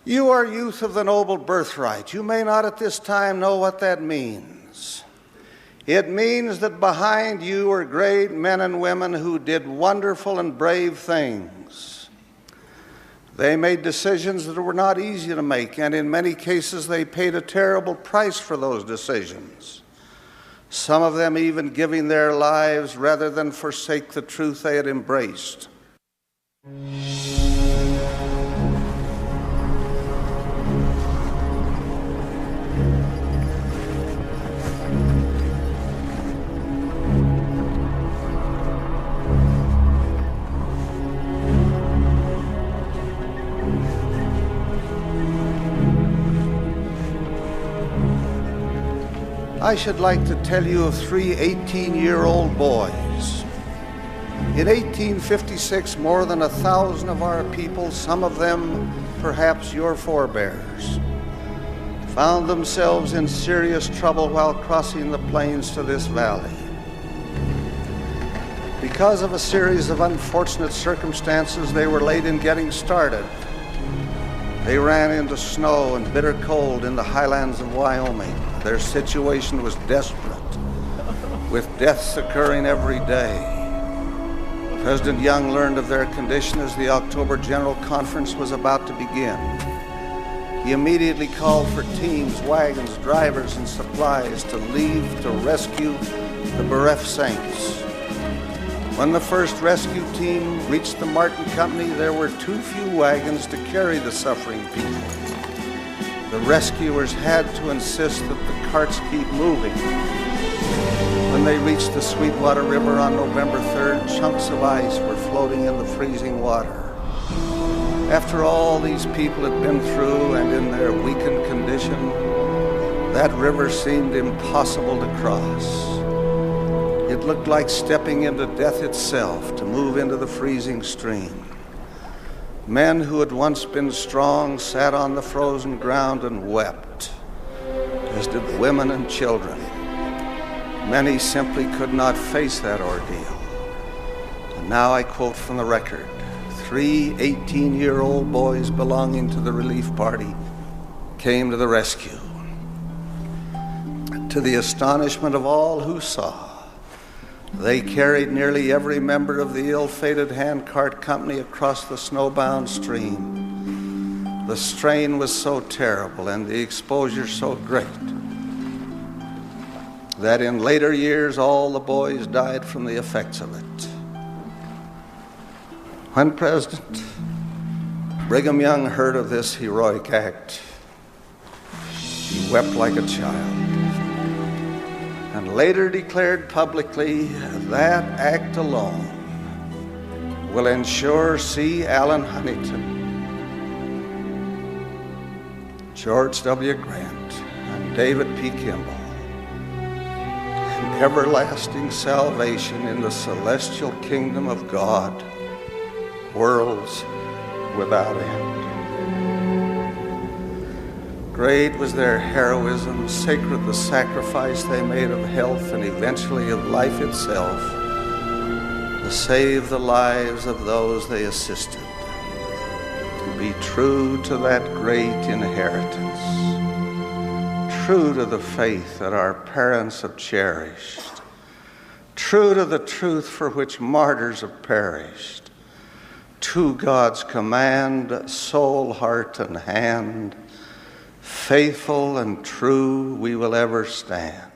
You are youth of the noble birthright. You may not at this time know what that means. It means that behind you are great men and women who did wonderful and brave things. They made decisions that were not easy to make, and in many cases they paid a terrible price for those decisions. Some of them even giving their lives rather than forsake the truth they had embraced. I should like to tell you of three 18-year-old boys. In 1856, more than 1,000 of our people, some of them perhaps your forebears, found themselves in serious trouble while crossing the plains to this valley. Because of a series of unfortunate circumstances, they were late in getting started. They ran into snow and bitter cold in the highlands of Wyoming. Their situation was desperate, with deaths occurring every day. President Young learned of their condition as the October General Conference was about to begin. He immediately called for teams, wagons, drivers, and supplies to leave to rescue the bereft saints. When the first rescue team reached the Martin Company, there were too few wagons to carry the suffering people. The rescuers had to insist that the carts keep moving. When they reached the Sweetwater River on November 3rd, chunks of ice were floating in the freezing water. After all these people had been through and in their weakened condition, that river seemed impossible to cross. It looked like stepping into death itself to move into the freezing stream. Men who had once been strong sat on the frozen ground and wept, as did women and children. Many simply could not face that ordeal. And now I quote from the record, 3 18-year-old boys belonging to the relief party came to the rescue. To the astonishment of all who saw, they carried nearly every member of the ill-fated handcart company across the snowbound stream. The strain was so terrible and the exposure so great that in later years all the boys died from the effects of it. When President Brigham Young heard of this heroic act, he wept like a child, and later declared publicly that act alone will ensure C. Allen Huntington, George W. Grant, and David P. Kimball an everlasting salvation in the celestial kingdom of God, worlds without end. Great was their heroism, sacred the sacrifice they made of health and eventually of life itself to save the lives of those they assisted. Be true to that great inheritance, true to the faith that our parents have cherished, true to the truth for which martyrs have perished, to God's command, soul, heart, and hand, faithful and true we will ever stand.